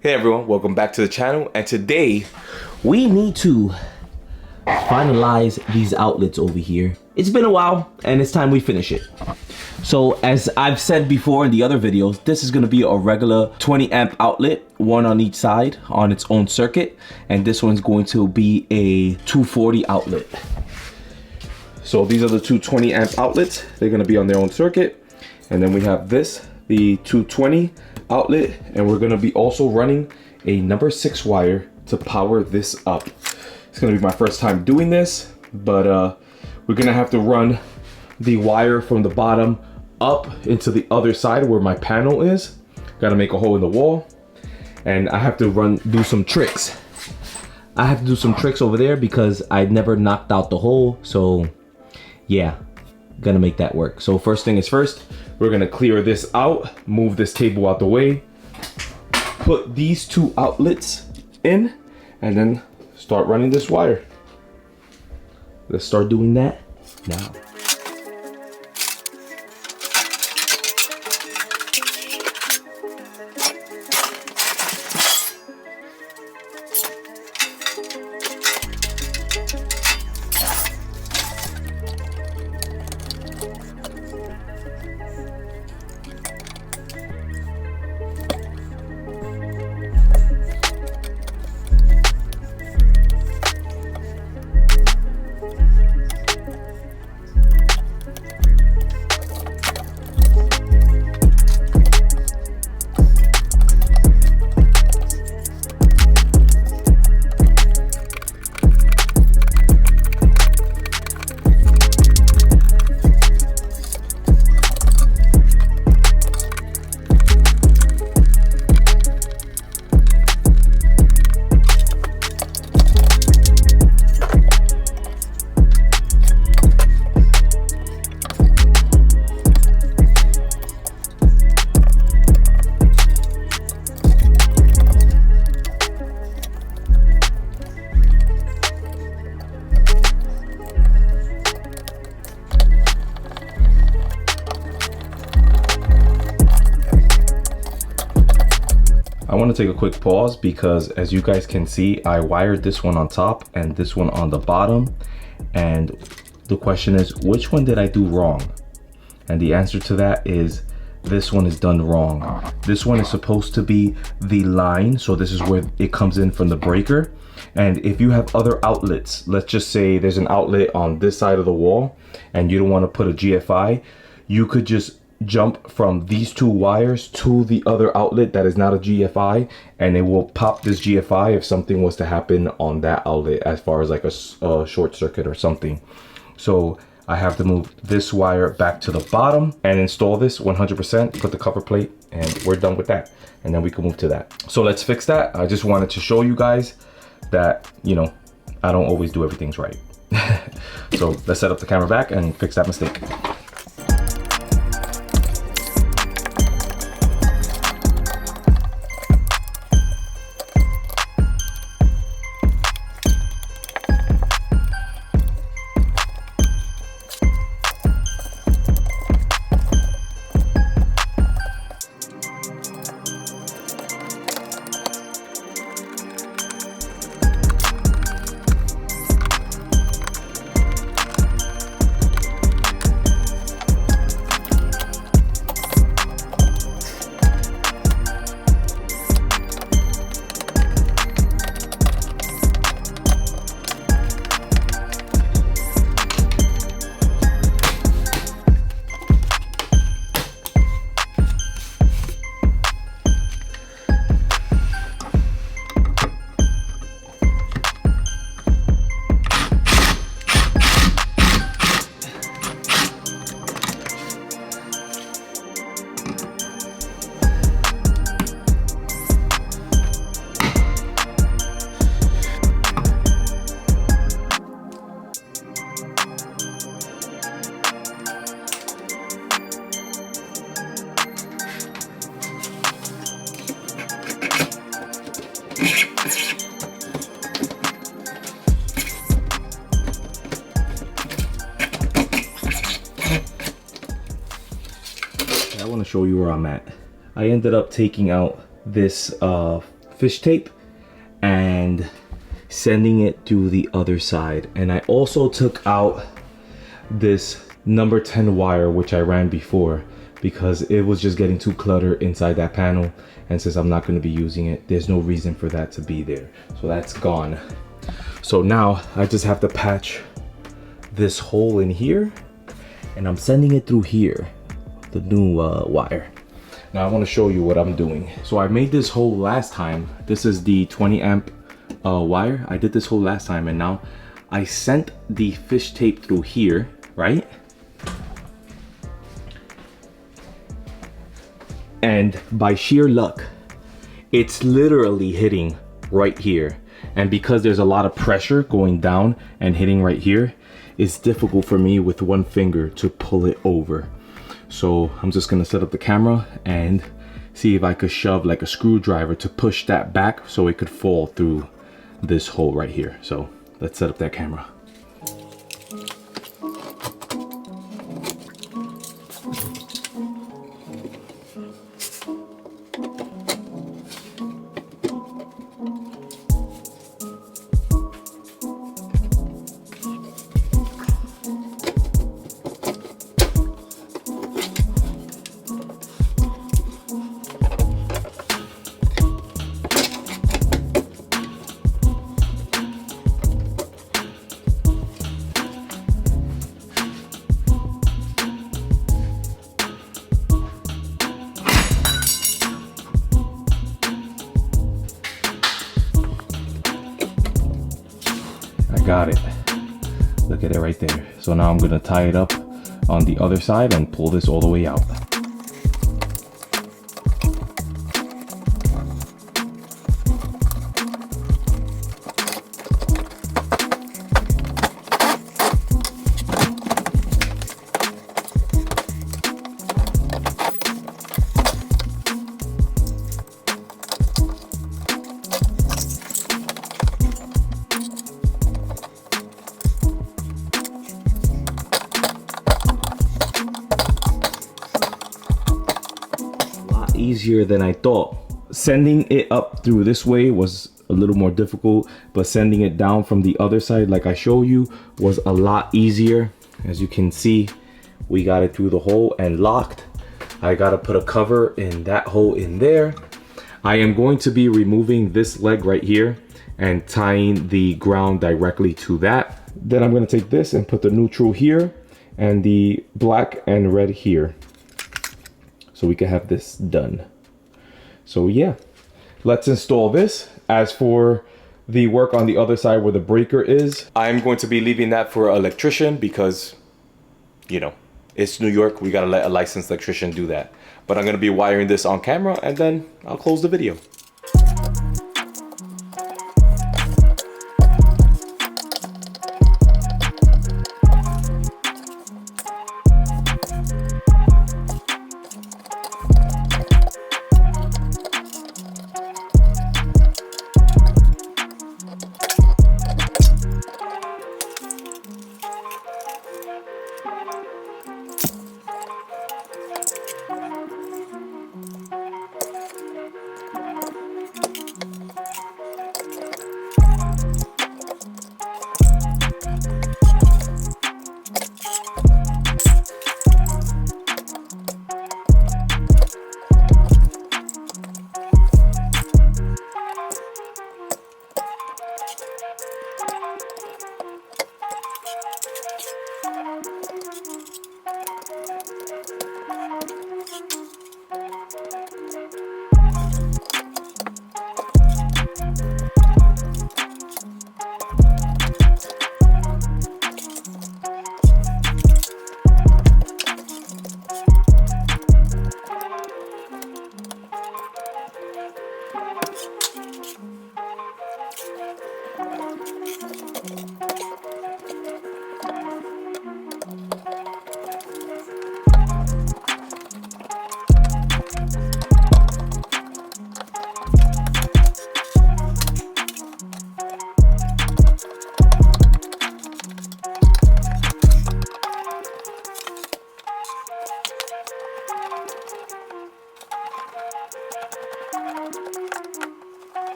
Hey everyone, welcome back to the channel, and today we need to finalize these outlets over here. It's been a while and it's time we finish it. So as I've said before in the other videos, this is going to be a regular 20 amp outlet, one on each side on its own circuit, and this one's going to be a 240 outlet. So these are the two 20 amp outlets. They're going to be on their own circuit, and then we have this, the 220 outlet, and we're going to be also running a number 6 wire to power this up. It's going to be my first time doing this, but we're going to have to run the wire from the bottom up into the other side where my panel is. Got to make a hole in the wall, and I have to do some tricks. I have to do some tricks over there because I never knocked out the hole, so yeah, gonna make that work. So first thing is first, we're gonna clear this out, move this table out the way, put these two outlets in, and then start running this wire. Let's start doing that now. I want to take a quick pause because, as you guys can see, I wired this one on top and this one on the bottom, and the question is, which one did I do wrong? And the answer to that is this one is done wrong. This one is supposed to be the line, so this is where it comes in from the breaker. And if you have other outlets, let's just say there's an outlet on this side of the wall and you don't want to put a GFI, you could just jump from these two wires to the other outlet that is not a GFI, and it will pop this GFI if something was to happen on that outlet, as far as like a short circuit or something. So I have to move this wire back to the bottom and install this 100%, put the cover plate, and we're done with that. And then we can move to that. So let's fix that. I just wanted to show you guys that, you know, I don't always do everything's right. So let's set up the camera back and fix that mistake. I want to show you where I'm at. I ended up taking out this fish tape and sending it through the other side. And I also took out this number 10 wire which I ran before because it was just getting too cluttered inside that panel, and since I'm not going to be using it, there's no reason for that to be there, so that's gone. So now I just have to patch this hole in here, and I'm sending it through here, the new wire. Now I want to show you what I'm doing. So I made this hole last time. This is the 20 amp wire. I did this hole last time, and now I sent the fish tape through here, right? And by sheer luck, it's literally hitting right here. And because there's a lot of pressure going down and hitting right here, it's difficult for me with one finger to pull it over. So I'm just gonna set up the camera and see if I could shove like a screwdriver to push that back so it could fall through this hole right here. So let's set up that camera. Got it. Look at it right there. So now I'm gonna tie it up on the other side and pull this all the way out. Easier than I thought. Sending it up through this way was a little more difficult, but sending it down from the other side like I show you was a lot easier. As you can see, we got it through the hole and locked. I gotta put a cover in that hole in there. I am going to be removing this leg right here and tying the ground directly to that. Then I'm gonna take this and put the neutral here and the black and red here, so we can have this done. So yeah, let's install this. As for the work on the other side where the breaker is, I'm going to be leaving that for an electrician because, you know, it's New York. We gotta let a licensed electrician do that. But I'm gonna be wiring this on camera and then I'll close the video.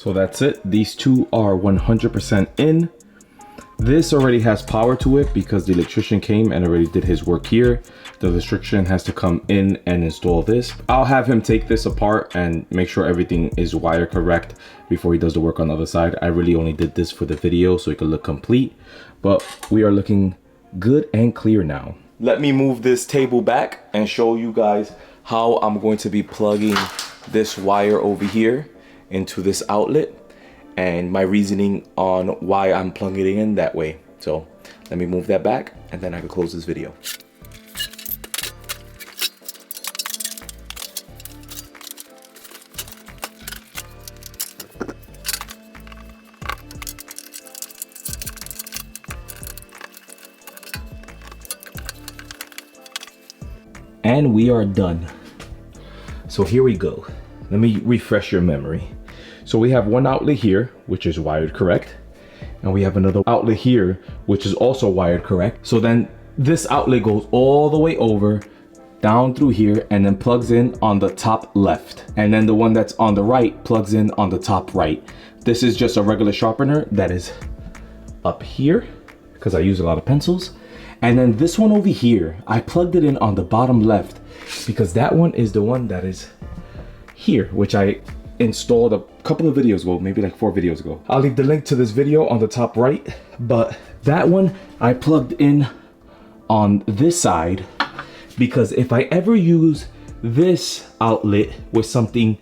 So that's it. These two are 100% in. This already has power to it because the electrician came and already did his work here. The electrician has to come in and install this. I'll have him take this apart and make sure everything is wire correct before he does the work on the other side. I really only did this for the video so it could look complete, but we are looking good and clear now. Let me move this table back and show you guys how I'm going to be plugging this wire over here into this outlet, and my reasoning on why I'm plugging it in that way. So let me move that back and then I can close this video. And we are done. So here we go. Let me refresh your memory. So we have one outlet here, which is wired correct. And we have another outlet here, which is also wired correct. So then this outlet goes all the way over, down through here, and then plugs in on the top left. And then the one that's on the right plugs in on the top right. This is just a regular sharpener that is up here, because I use a lot of pencils. And then this one over here, I plugged it in on the bottom left, because that one is the one that is here, which I installed a couple of videos ago, maybe like 4 videos ago. I'll leave the link to this video on the top right, but that one I plugged in on this side because if I ever use this outlet with something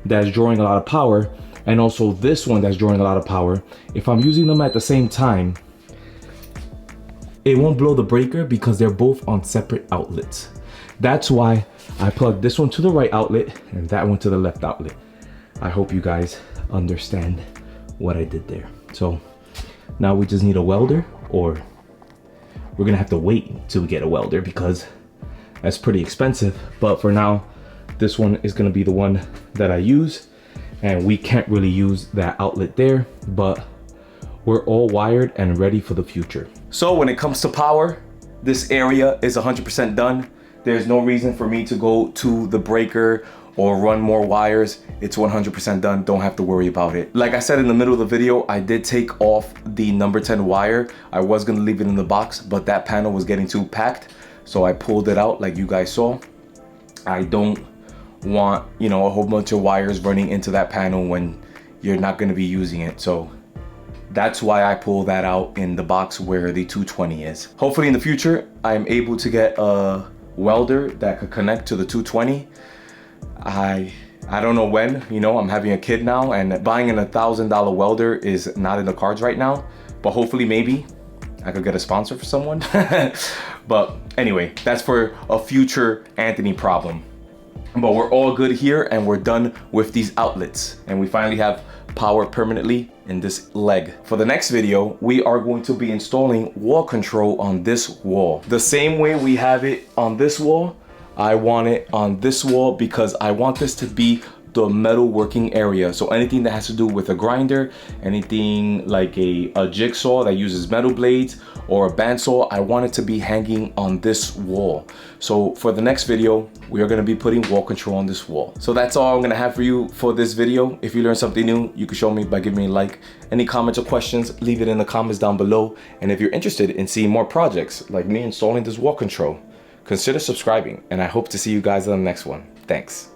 that's drawing a lot of power and also this one that's drawing a lot of power, if I'm using them at the same time, it won't blow the breaker because they're both on separate outlets. That's why I plugged this one to the right outlet and that one to the left outlet. I hope you guys understand what I did there. So now we just need a welder, or we're gonna have to wait till we get a welder because that's pretty expensive. But for now, this one is gonna be the one that I use, and we can't really use that outlet there, but we're all wired and ready for the future. So when it comes to power, this area is 100% done. There's no reason for me to go to the breaker or run more wires. It's 100% done, don't have to worry about it. Like I said in the middle of the video, I did take off the number 10 wire. I was gonna leave it in the box, but that panel was getting too packed. So I pulled it out like you guys saw. I don't want, you know, a whole bunch of wires running into that panel when you're not gonna be using it. So that's why I pull that out in the box where the 220 is. Hopefully in the future, I am able to get a welder that could connect to the 220. I don't know when, you know, I'm having a kid now and buying an $1,000 welder is not in the cards right now, but hopefully maybe I could get a sponsor for someone. But anyway, that's for a future Anthony problem. But we're all good here and we're done with these outlets and we finally have power permanently in this leg. For the next video, we are going to be installing wall control on this wall. The same way we have it on this wall, I want it on this wall because I want this to be the metal working area. So anything that has to do with a grinder, anything like a jigsaw that uses metal blades or a bandsaw, I want it to be hanging on this wall. So for the next video, we are gonna be putting wall control on this wall. So that's all I'm gonna have for you for this video. If you learned something new, you can show me by giving me a like. Any comments or questions, leave it in the comments down below. And if you're interested in seeing more projects like me installing this wall control, consider subscribing, and I hope to see you guys on the next one. Thanks.